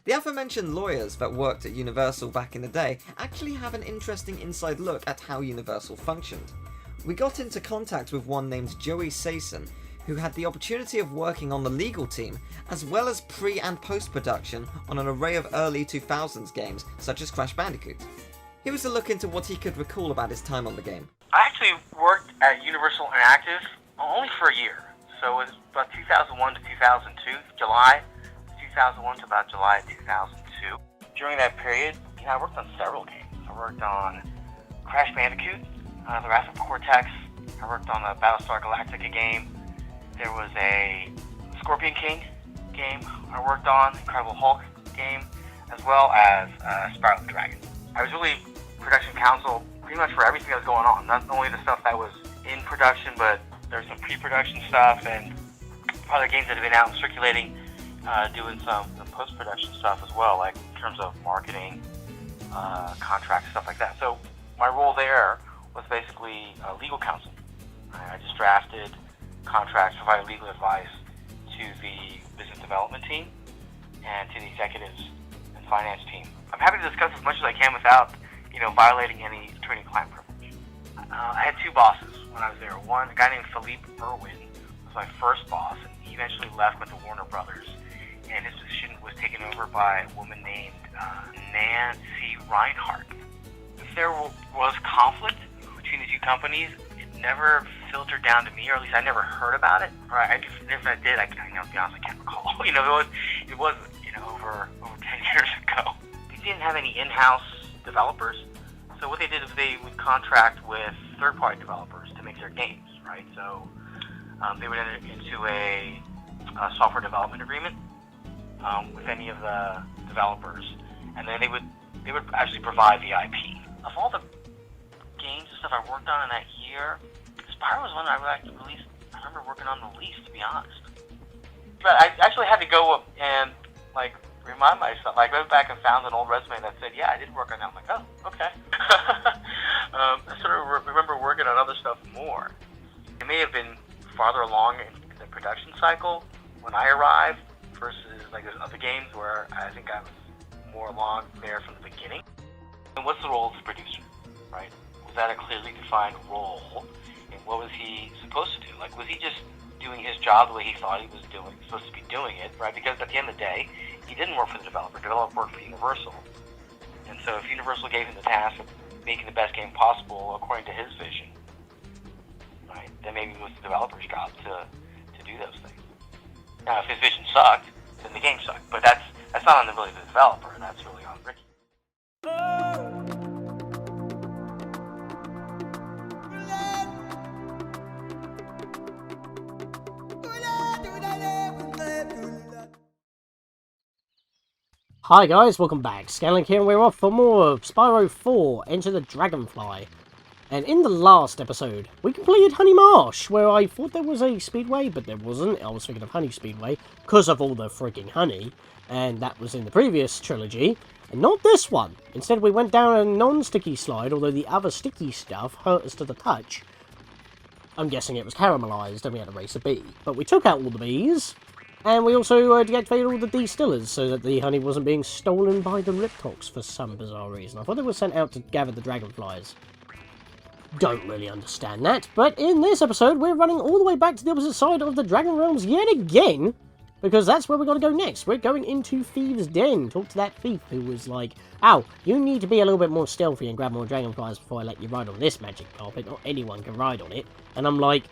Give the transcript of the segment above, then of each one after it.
The aforementioned lawyers that worked at Universal back in the day actually have an interesting inside look at how Universal functioned. We got into contact with one named Joey Sayson, who had the opportunity of working on the legal team, as well as pre- and post-production on an array of early 2000s games, such as Crash Bandicoot. Here was a look into what he could recall about his time on the game. I actually worked at Universal Interactive only for a year, so it was about 2001 to 2002, July 2001 to about July 2002. During that period, I worked on several games. I worked on Crash Bandicoot, the Wrath of Cortex. I worked on the Battlestar Galactica game. There was a Scorpion King game I worked on, Incredible Hulk game, as well as Spyro the Dragon. I was really production counsel pretty much for everything that was going on. Not only the stuff that was in production, but there was some pre-production stuff and other games that have been out and circulating, doing some post-production stuff as well, like in terms of marketing, contracts, stuff like that. So my role there was basically legal counsel. I just drafted contracts, provided legal advice to the business development team and to the executives and finance team. I'm happy to discuss as much as I can without, violating any attorney-client privilege. I had two bosses when I was there. One, a guy named Philippe Irwin was my first boss, and he eventually left with the Warner Brothers, and his position was taken over by a woman named Nancy Reinhardt. If there was conflict between the two companies, it never filtered down to me, or at least I never heard about it. Or if I did, to be honest, I can't recall. It was over 10 years ago. They didn't have any in-house developers, so what they did is they would contract with third-party developers to make their games, right? So they would enter into a software development agreement with any of the developers, and then they would actually provide the IP. Of all the games and stuff I worked on in that year, Spyro was one I remember working on the least, to be honest. But I actually had to go and remind myself. I went back and found an old resume that said, "Yeah, I did work on that." I'm like, "Oh, okay." I sort of remember working on other stuff more. It may have been farther along in the production cycle when I arrived versus those other games where I think I was more along there from the beginning. And what's the role of the producer, right? Was that a clearly defined role? And what was he supposed to do? Was he just doing his job the way he thought he was supposed to be doing it, right? Because at the end of the day, he didn't work for the developer. The developer worked for Universal. And so if Universal gave him the task of making the best game possible according to his vision, right, then maybe it was the developer's job to do those things. Now, if his vision sucked, then the game sucked. But that's not on the ability of the developer. That's really on Ricky. Hi guys, welcome back. Scatlink here, and we're off for more of Spyro 4, Enter the Dragonfly. And in the last episode, we completed Honey Marsh, where I thought there was a speedway, but there wasn't. I was thinking of Honey Speedway, because of all the freaking honey. And that was in the previous trilogy, and not this one. Instead, we went down a non-sticky slide, although the other sticky stuff hurt us to the touch. I'm guessing it was caramelized, and we had to race a bee. But we took out all the bees. And we also deactivated all the distillers so that the honey wasn't being stolen by the Riptocs for some bizarre reason. I thought they were sent out to gather the dragonflies. Don't really understand that, but in this episode we're running all the way back to the opposite side of the Dragon Realms yet again, because that's where we're going to go next. We're going into Thieves' Den, talk to that thief who was like, "Ow, you need to be a little bit more stealthy and grab more dragonflies before I let you ride on this magic carpet. Not anyone can ride on it." And I'm like,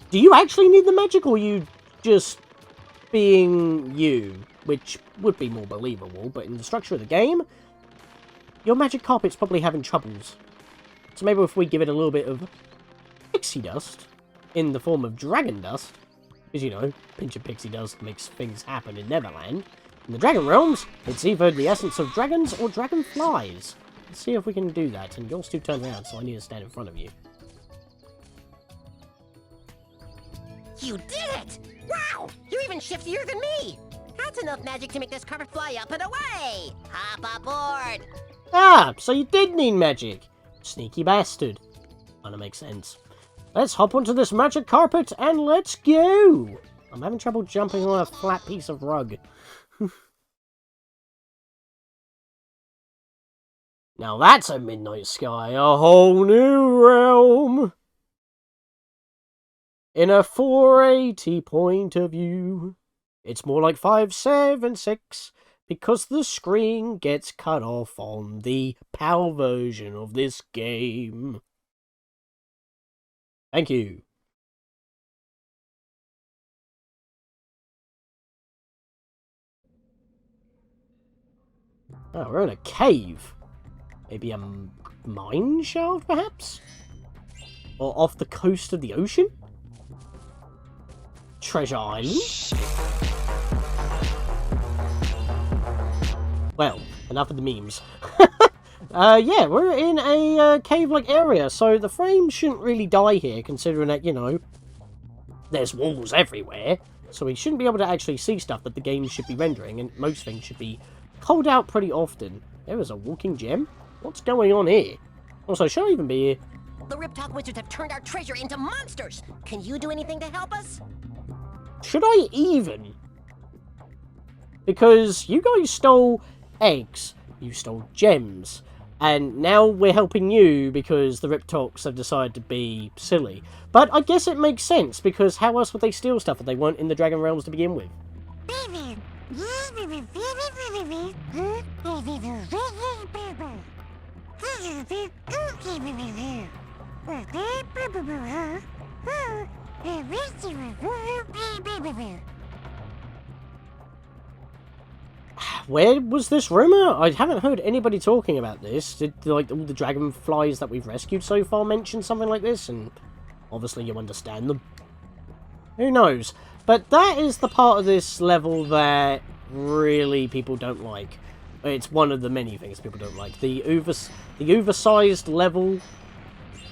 do you actually need the magic, or you just being you, which would be more believable, but in the structure of the game, your magic carpet's probably having troubles. So maybe if we give it a little bit of pixie dust, in the form of dragon dust, because, pinch of pixie dust makes things happen in Neverland. In the Dragon Realms, it's either the essence of dragons or dragonflies. Let's see if we can do that, and yours two turn around, so I need to stand in front of you. You did it! Wow! You're even shiftier than me! That's enough magic to make this carpet fly up and away! Hop aboard! Ah, so you did need magic. Sneaky bastard. Kinda makes sense. Let's hop onto this magic carpet and let's go! I'm having trouble jumping on a flat piece of rug. Now that's a Midnight Sky, a whole new realm! In a 480 point of view. It's more like 576, because the screen gets cut off on the PAL version of this game. Thank you. Oh, we're in a cave. Maybe a mine shaft, perhaps? Or off the coast of the ocean? Treasure Island? Well, enough of the memes. Yeah, we're in a cave-like area, so the frame shouldn't really die here, considering that, you know, there's walls everywhere. So we shouldn't be able to actually see stuff that the game should be rendering, and most things should be culled out pretty often. There is a walking gem? What's going on here? Also, should I even be here? The Riptoc wizards have turned our treasure into monsters. Can you do anything to help us? Should I even? Because you guys stole eggs, you stole gems, and now we're helping you because the Riptocs have decided to be silly. But I guess it makes sense, because how else would they steal stuff if they weren't in the Dragon Realms to begin with? Where was this rumour? I haven't heard anybody talking about this. Did, like, all the dragonflies that we've rescued so far mention something like this? And obviously you understand them. Who knows? But that is the part of this level that really people don't like. It's one of the many things people don't like. The oversized level,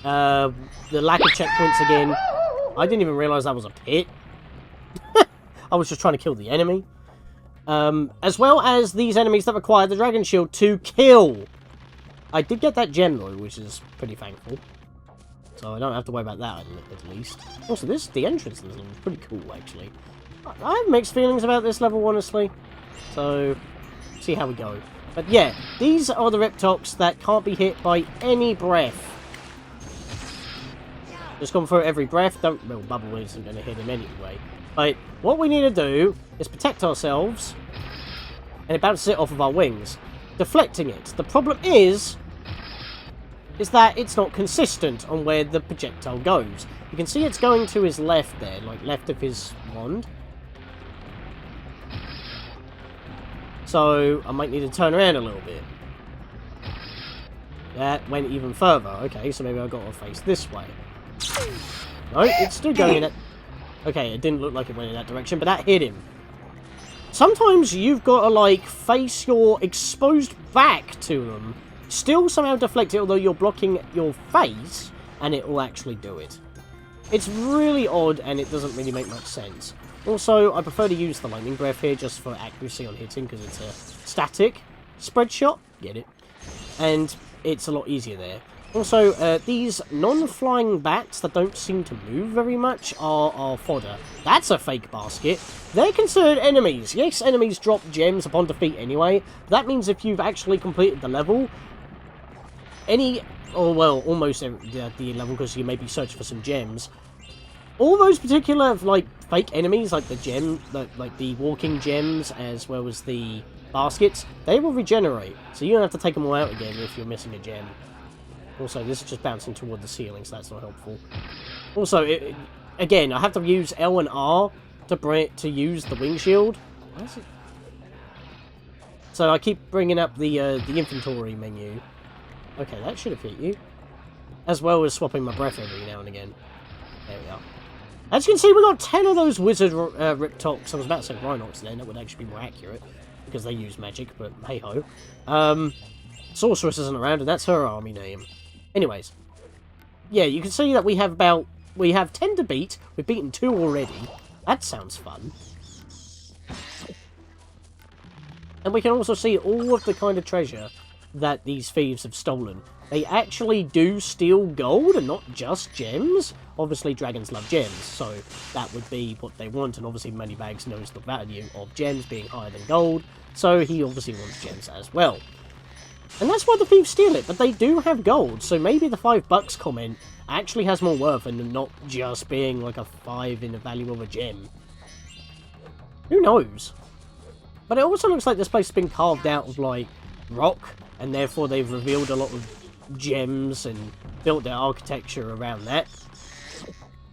the lack of checkpoints again. I didn't even realise that was a pit. I was just trying to kill the enemy. As well as these enemies that require the Dragon Shield to kill. I did get that gem though, which is pretty thankful. So I don't have to worry about that at least. Also, the entrance to this level is pretty cool actually. I have mixed feelings about this level, honestly. So, see how we go. But yeah, these are the Riptocs that can't be hit by any breath. Just gone through every breath. Well, Bubble isn't going to hit him anyway. But what we need to do is protect ourselves, and it bounces it off of our wings, deflecting it. The problem is that it's not consistent on where the projectile goes. You can see it's going to his left there, like left of his wand. So I might need to turn around a little bit. That went even further. Okay, so maybe I've got to face this way. No, it's still going in that... Okay, it didn't look like it went in that direction, but that hit him. Sometimes you've got to, like, face your exposed back to them. Still somehow deflect it, although you're blocking your face, and it will actually do it. It's really odd, and it doesn't really make much sense. Also, I prefer to use the lightning breath here, just for accuracy on hitting, because it's a static spread shot. Get it? And it's a lot easier there. Also, these non-flying bats that don't seem to move very much are fodder. That's a fake basket. They're considered enemies. Yes, enemies drop gems upon defeat anyway. That means if you've actually completed the level, almost the level, because you may be searching for some gems. All those particular, like, fake enemies, like like the walking gems, as well as the baskets, they will regenerate. So you don't have to take them all out again if you're missing a gem. Also, this is just bouncing toward the ceiling, so that's not helpful. Also, again, I have to use L and R to use the wing shield. Why is it? So I keep bringing up the inventory menu. Okay, that should have hit you. As well as swapping my breath every now and again. There we are. As you can see, we got 10 of those wizard Riptocs. I was about to say Rhinox then, that would actually be more accurate, because they use magic, but hey-ho. Sorceress isn't around, and that's her army name. Anyways, yeah, you can see that we have 10 to beat. We've beaten 2 already. That sounds fun. And we can also see all of the kind of treasure that these thieves have stolen. They actually do steal gold and not just gems. Obviously, dragons love gems, so that would be what they want. And obviously, Moneybags knows the value of gems being higher than gold, so he obviously wants gems as well. And that's why the thieves steal it, but they do have gold, so maybe the $5 comment actually has more worth than not just being like a 5 in the value of a gem. Who knows? But it also looks like this place has been carved out of, like, rock, and therefore they've revealed a lot of gems and built their architecture around that.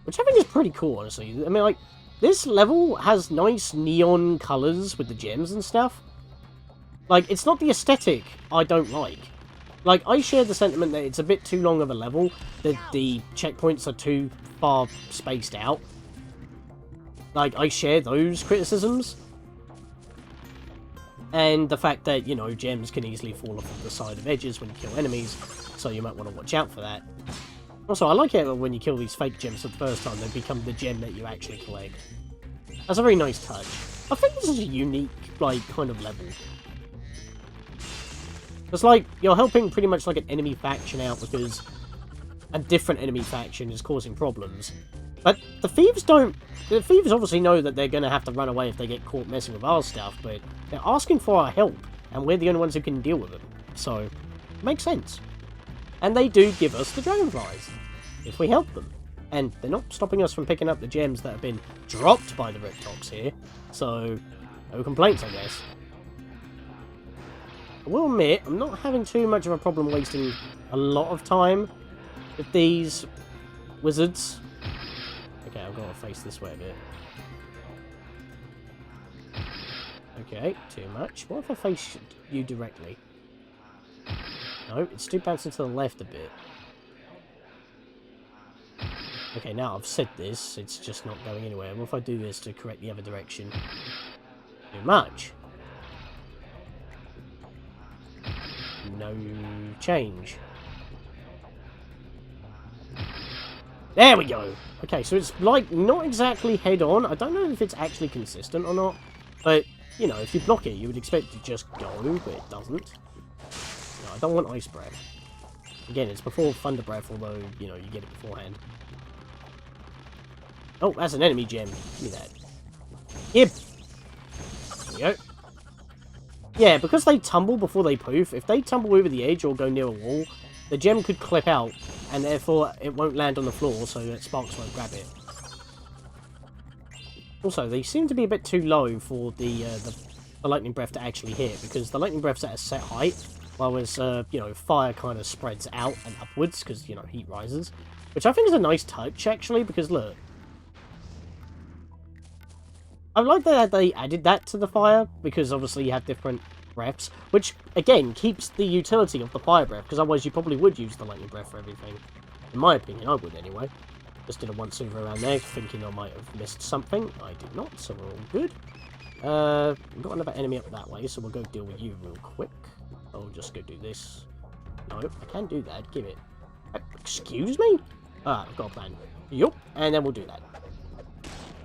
Which I think is pretty cool, honestly. I mean, like, this level has nice neon colours with the gems and stuff. Like, it's not the aesthetic I don't like. Like, I share the sentiment that it's a bit too long of a level, that the checkpoints are too far spaced out. Like, I share those criticisms. And the fact that, you know, gems can easily fall off the side of edges when you kill enemies, so you might want to watch out for that. Also, I like it when you kill these fake gems for the first time, they become the gem that you actually collect. That's a very nice touch. I think this is a unique, like, kind of level. It's like, you're helping pretty much like an enemy faction out because a different enemy faction is causing problems. But the thieves don't... The thieves obviously know that they're going to have to run away if they get caught messing with our stuff, but they're asking for our help, and we're the only ones who can deal with it. So, it makes sense. And they do give us the dragonflies, if we help them. And they're not stopping us from picking up the gems that have been dropped by the Riptocs here, so no complaints, I guess. I will admit, I'm not having too much of a problem wasting a lot of time with these wizards. Okay, I've got to face this way a bit. Okay, too much. What if I face you directly? No, it's still bouncing to the left a bit. Okay, now I've said this, it's just not going anywhere. What if I do this to correct the other direction? Too much. No change. There we go! Okay, so it's like not exactly head on. I don't know if it's actually consistent or not. But, you know, if you block it, you would expect it to just go, but it doesn't. No, I don't want Ice Breath. Again, it's before Thunder Breath, although, you know, you get it beforehand. Oh, that's an enemy gem. Give me that. Yep. There we go. Yeah, because they tumble before they poof, if they tumble over the edge or go near a wall, the gem could clip out, and therefore it won't land on the floor, so that Sparks won't grab it. Also, they seem to be a bit too low for the Lightning Breath to actually hit, because the Lightning Breath's at a set height, while as, you know, fire kind of spreads out and upwards, because, you know, heat rises. Which I think is a nice touch, actually, because, look. I like that they added that to the fire, because obviously you have different breaths, which, again, keeps the utility of the fire breath, because otherwise you probably would use the lightning breath for everything. In my opinion, I would anyway. Just did a once-over around there, thinking I might have missed something. I did not, so we're all good. We've got another enemy up that way, so we'll go deal with you real quick. I'll just go do this. No, I can't do that. Give it. Excuse me? Ah, I've got a plan. Yup, and then we'll do that.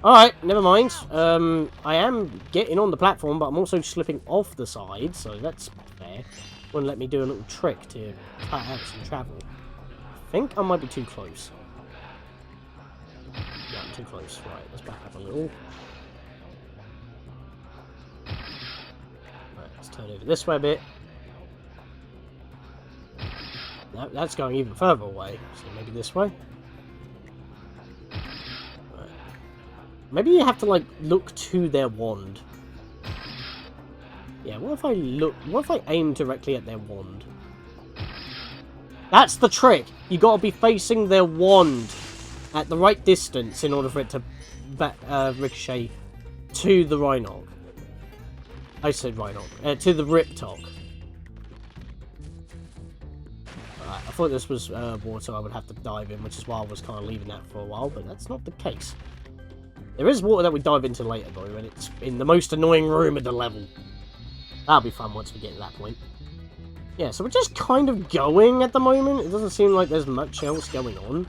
Alright, never mind. I am getting on the platform, but I'm also slipping off the side, so that's fair. Wouldn't let me do a little trick to cut out some travel. I think I might be too close. Yeah, I'm too close. Right, let's back up a little. Right, let's turn over this way a bit. No, that's going even further away, so maybe this way. Maybe you have to, like, look to their wand. Yeah, what if I aim directly at their wand? That's the trick! You gotta be facing their wand at the right distance in order for it to ricochet to the Rhinoc. I said Rhinoc. To the Riptoc. Alright, I thought this was water I would have to dive in, which is why I was kind of leaving that for a while, but that's not the case. There is water that we dive into later, though, and it's in the most annoying room of the level. That'll be fun once we get to that point. Yeah, so we're just kind of going at the moment. It doesn't seem like there's much else going on.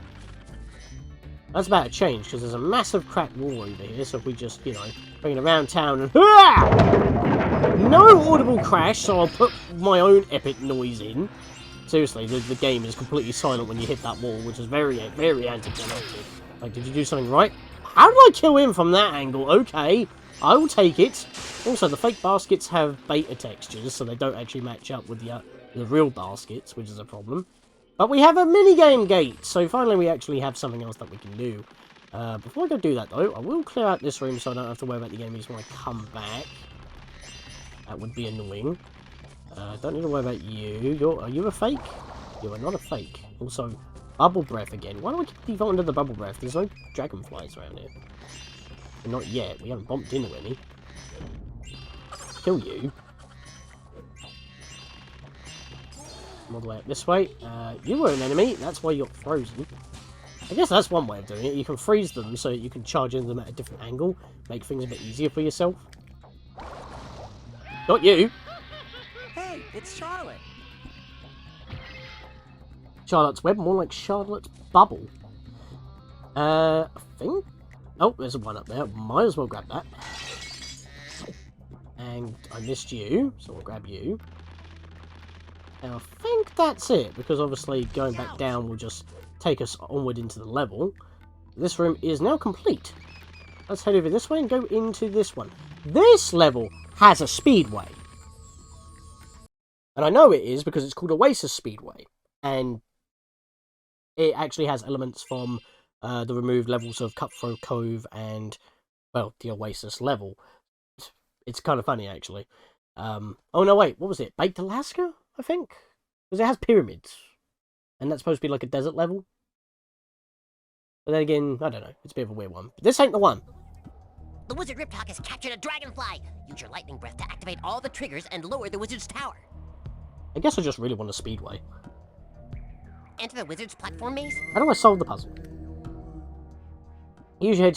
That's about to change, because there's a massive cracked wall over here, so if we just, you know, bring it around town and... Ah! No audible crash, so I'll put my own epic noise in. Seriously, the game is completely silent when you hit that wall, which is very, very anticlimactic. Like, did you do something right? How did I kill him from that angle? Okay, I will take it. Also, the fake baskets have beta textures, so they don't actually match up with the the real baskets, which is a problem. But we have a minigame gate, so finally we actually have something else that we can do. Before I go do that, though, I will clear out this room so I don't have to worry about the enemies when I come back. That would be annoying. Don't need to worry about you. Are you a fake? You are not a fake. Also, bubble breath again. Why do I keep defaulting to the bubble breath? There's no dragonflies around here. And not yet. We haven't bumped into any. Kill you. Come all the way up this way. You were an enemy. That's why you got frozen. I guess that's one way of doing it. You can freeze them so you can charge into them at a different angle. Make things a bit easier for yourself. Not you. Hey, it's Charlotte. Charlotte's Web, more like Charlotte's Bubble. I think... Oh, there's one up there. Might as well grab that. And I missed you, so I'll grab you. And I think that's it, because obviously going back down will just take us onward into the level. This room is now complete. Let's head over this way and go into this one. This level has a speedway. And I know it is because it's called Oasis Speedway. And it actually has elements from the removed levels of Cutthroat Cove and, well, the Oasis level. It's kind of funny, actually. Oh, no, wait, what was it? Baked Alaska, I think? Because it has pyramids. And that's supposed to be like a desert level. But then again, I don't know. It's a bit of a weird one. But this ain't the one. The wizard Riptoc has captured a dragonfly. Use your lightning breath to activate all the triggers and lower the wizard's tower. I guess I just really want a speedway. Enter the wizard's platform maze. How do I solve the puzzle? Use your head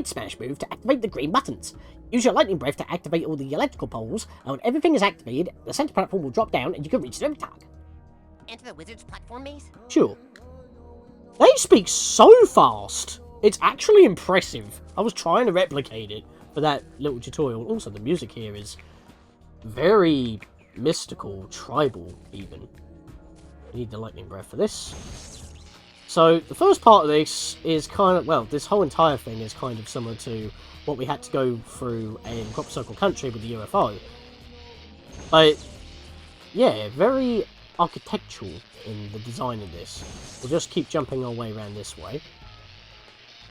smash move to activate the green buttons. Use your lightning breath to activate all the electrical poles, and when everything is activated, the center platform will drop down and you can reach the Riptoc. Enter the wizard's platform maze. Sure. They speak so fast. It's actually impressive. I was trying to replicate it for that little tutorial. Also, the music here is very mystical, tribal, even. I need the lightning breath for this. So, the first part of this is kind of, well, this whole entire thing is kind of similar to what we had to go through in Crop Circle Country with the UFO. But, yeah, very architectural in the design of this. We'll just keep jumping our way around this way.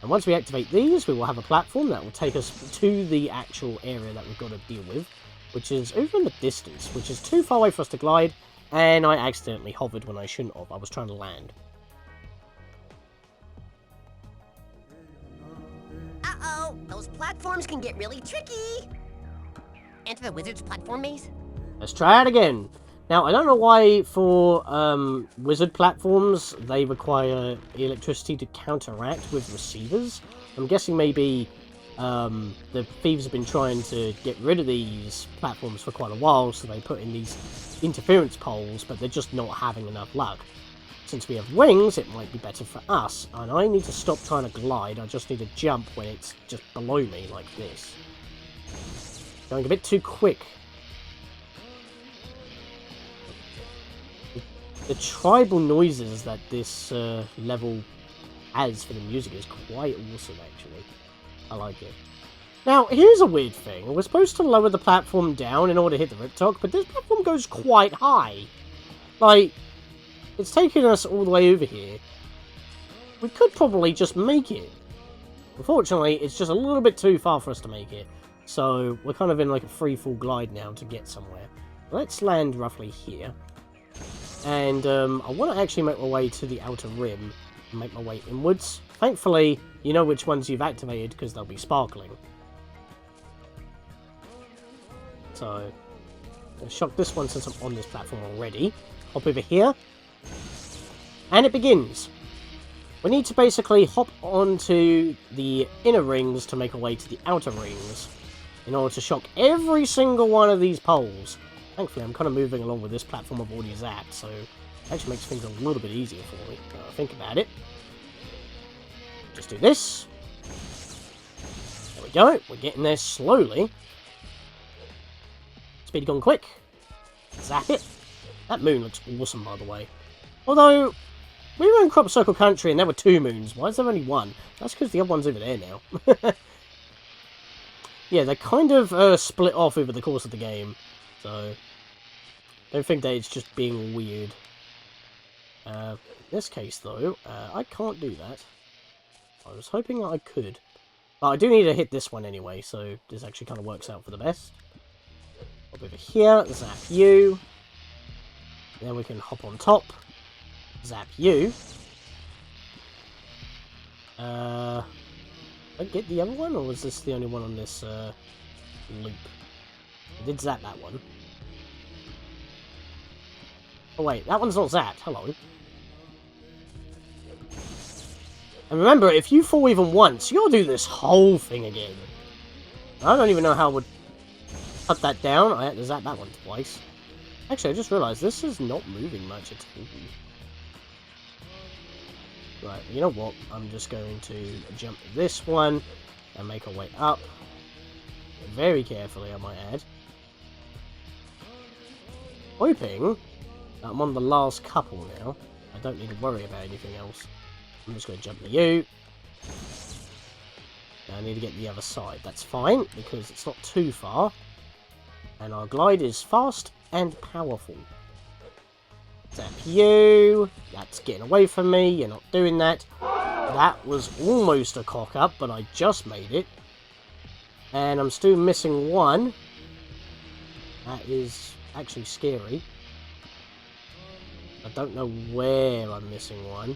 And once we activate these, we will have a platform that will take us to the actual area that we've got to deal with, which is over in the distance, which is too far away for us to glide, and I accidentally hovered when I shouldn't have. I was trying to land. Uh-oh, those platforms can get really tricky. Enter the wizard's platform maze. Let's try it again. Now, I don't know why for wizard platforms they require electricity to counteract with receivers. I'm guessing maybe the thieves have been trying to get rid of these platforms for quite a while, so they put in these interference poles, but they're just not having enough luck. Since we have wings, it might be better for us, and I need to stop trying to glide. I just need to jump when it's just below me, like this. Going a bit too quick. The tribal noises that this level has for the music is quite awesome, actually. I like it. Now, here's a weird thing. We're supposed to lower the platform down in order to hit the Riptoc, but this platform goes quite high. Like, it's taking us all the way over here. We could probably just make it. Unfortunately, it's just a little bit too far for us to make it. So, we're kind of in like a free-fall glide now to get somewhere. Let's land roughly here. And I want to actually make my way to the outer rim and make my way inwards. Thankfully, you know which ones you've activated because they'll be sparkling. So, I'll shock this one since I'm on this platform already. Hop over here. And it begins. We need to basically hop onto the inner rings to make our way to the outer rings in order to shock every single one of these poles. Thankfully, I'm kind of moving along with this platform I've already zapped, so it actually makes things a little bit easier for me, when I think about it. Just do this. There we go. We're getting there slowly. Speed gone quick. Zap it. That moon looks awesome, by the way. Although, we were in Crop Circle Country and there were 2 moons. Why is there only 1? That's because the other one's over there now. Yeah, they kind of split off over the course of the game. So, Don't think that it's just being weird. In this case, though, I can't do that. I was hoping that I could. But I do need to hit this one anyway, so this actually kind of works out for the best. Hop over here, zap you. Then we can hop on top. Zap you. Did I get the other one, or was this the only one on this loop? I did zap that one. Oh wait, that one's not zapped. Hello. And remember, if you fall even once, you'll do this whole thing again. I don't even know how I would cut that down. I had to zap that one twice. Actually, I just realized this is not moving much at all. Right, you know what? I'm just going to jump this one and make our way up. Very carefully, I might add. Hoping that I'm on the last couple now. I don't need to worry about anything else. I'm just going to jump to you. Now I need to get the other side. That's fine, because it's not too far. And our glide is fast and powerful. Zap you. That's getting away from me. You're not doing that. That was almost a cock-up, but I just made it. And I'm still missing one. That is actually scary. I don't know where I'm missing one.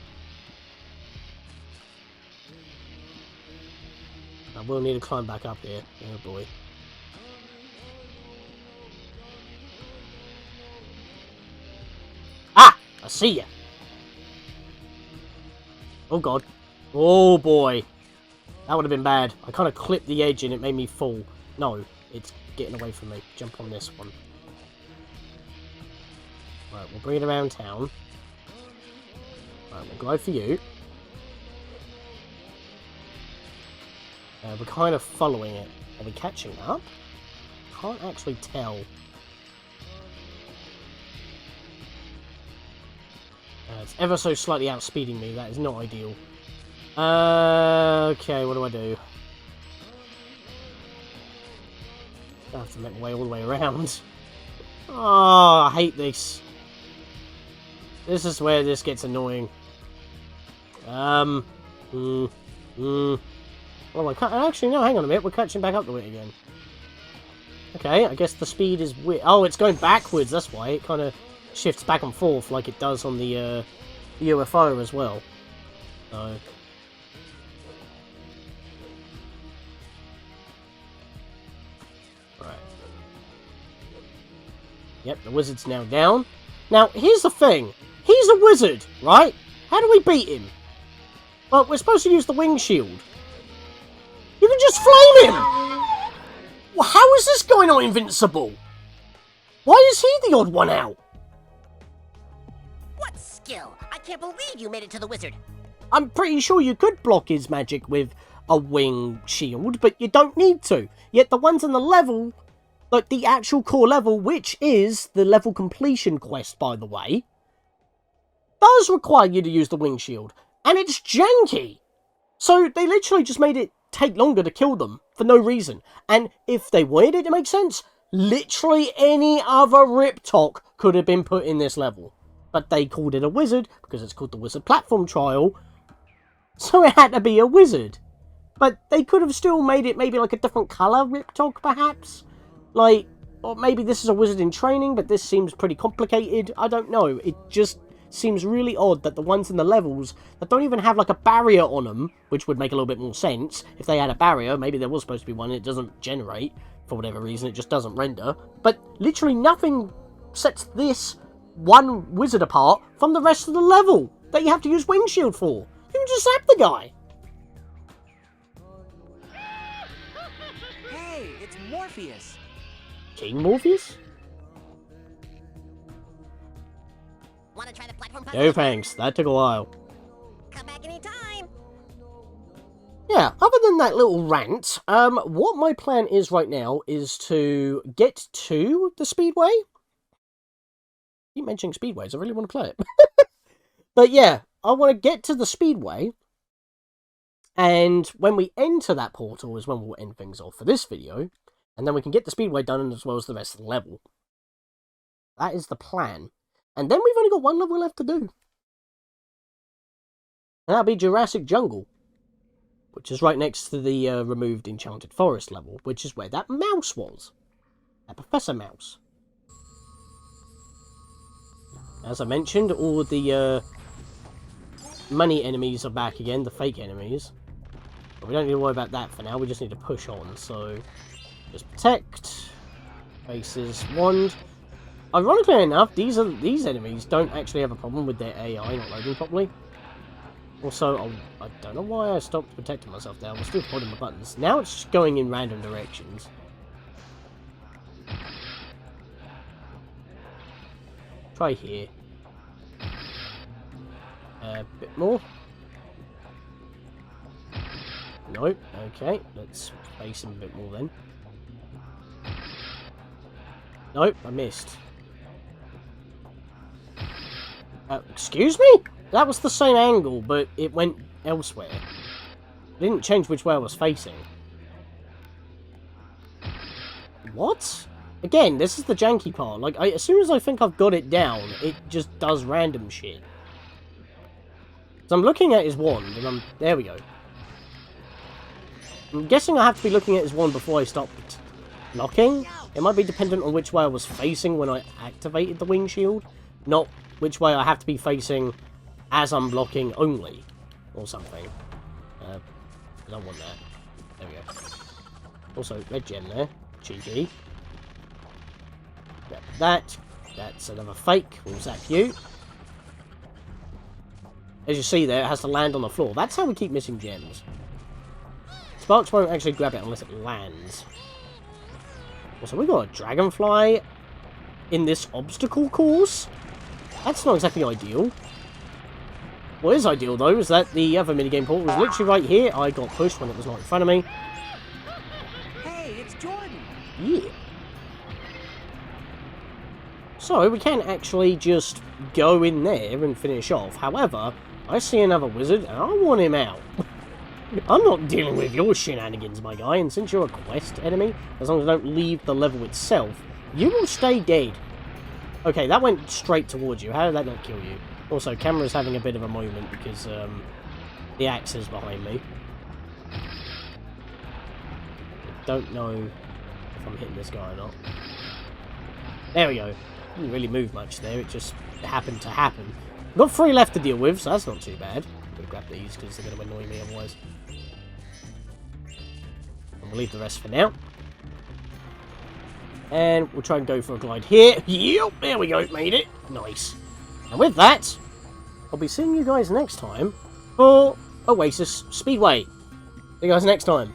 I will need to climb back up here. Oh boy. Ah! I see ya! Oh god. Oh boy. That would have been bad. I kind of clipped the edge and it made me fall. No, it's getting away from me. Jump on this one. Right, we'll bring it around town. Right, we'll glide for you. We're kind of following it. Are we catching up? Can't actually tell. It's ever so slightly outspeeding me. That is not ideal. Okay, what do I do? I have to make my way all the way around. Oh, I hate this. This is where this gets annoying. Well, actually, no, hang on a minute. We're catching back up to it again. Okay, I guess the speed is weird. Oh, it's going backwards. That's why. It kind of shifts back and forth like it does on the UFO as well. So... Right. Yep, the wizard's now down. Now, here's the thing. He's a wizard, right? How do we beat him? Well, we're supposed to use the wing shield. You can just flame him! Well, how is this guy not invincible? Why is he the odd one out? What skill? I can't believe you made it to the wizard. I'm pretty sure you could block his magic with a wing shield, but you don't need to. Yet the ones in the level, like the actual core level, which is the level completion quest, by the way, does require you to use the wing shield. And it's janky! So they literally just made it take longer to kill them for no reason. And if they wanted it to make sense, literally any other Riptoc could have been put in this level. But they called it a wizard because it's called the Wizard Platform Trial, so it had to be a wizard. But they could have still made it maybe like a different colour Riptoc, perhaps? Like, or maybe this is a wizard in training, but this seems pretty complicated. I don't know. It just seems really odd that the ones in the levels that don't even have like a barrier on them, which would make a little bit more sense. If they had a barrier, maybe there was supposed to be one and it doesn't generate for whatever reason, it just doesn't render. But literally nothing sets this one wizard apart from the rest of the level that you have to use wing shield for. You can just zap the guy. Hey, it's Morpheus. King Morpheus? Want to try the platform puzzle? No thanks, that took a while. Come back anytime. Yeah, other than that little rant, what my plan is right now is to get to the Speedway. Keep mentioning Speedways, I really want to play it. But yeah, I want to get to the Speedway, and when we enter that portal is when we'll end things off for this video, and then we can get the Speedway done as well as the rest of the level. That is the plan. And then we've only got one level left to do. And that'll be Jurassic Jungle. Which is right next to the removed Enchanted Forest level. Which is where that mouse was. That Professor Mouse. As I mentioned, all of the money enemies are back again. The fake enemies. But we don't need to worry about that for now. We just need to push on. So, just protect. Faces. Wand. Ironically enough, these enemies don't actually have a problem with their AI not loading properly. Also, I don't know why I stopped protecting myself there. I was still holding my buttons. Now it's just going in random directions. Try here. A bit more. Nope. Okay, let's face him a bit more then. Nope, I missed. Excuse me? That was the same angle, but it went elsewhere. It didn't change which way I was facing. What? Again, this is the janky part. Like, as soon as I think I've got it down, it just does random shit. So I'm looking at his wand, and there we go. I'm guessing I have to be looking at his wand before I stop blocking. It might be dependent on which way I was facing when I activated the wing shield, not which way I have to be facing as I'm blocking only, or something. I don't want that. There we go. Also, red gem there. GG. Grab that. That's another fake. We'll zap you. As you see there, it has to land on the floor. That's how we keep missing gems. Sparks won't actually grab it unless it lands. Also, we got a Dragonfly in this obstacle course. That's not exactly ideal. What is ideal, though, is that the other minigame port was literally right here. I got pushed when it was not in front of me. Hey, it's Jordan. Yeah. So, we can actually just go in there and finish off. However, I see another wizard, and I want him out. I'm not dealing with your shenanigans, my guy, and since you're a quest enemy, as long as I don't leave the level itself, you will stay dead. Okay, that went straight towards you. How did that not kill you? Also, camera's having a bit of a moment because the axe is behind me. I don't know if I'm hitting this guy or not. There we go. Didn't really move much there, it just happened to happen. Got 3 left to deal with, so that's not too bad. I'm going to grab these because they're going to annoy me otherwise. And we'll leave the rest for now. And we'll try and go for a glide here. Yep, there we go, made it. Nice. And with that, I'll be seeing you guys next time for Oasis Speedway. See you guys next time.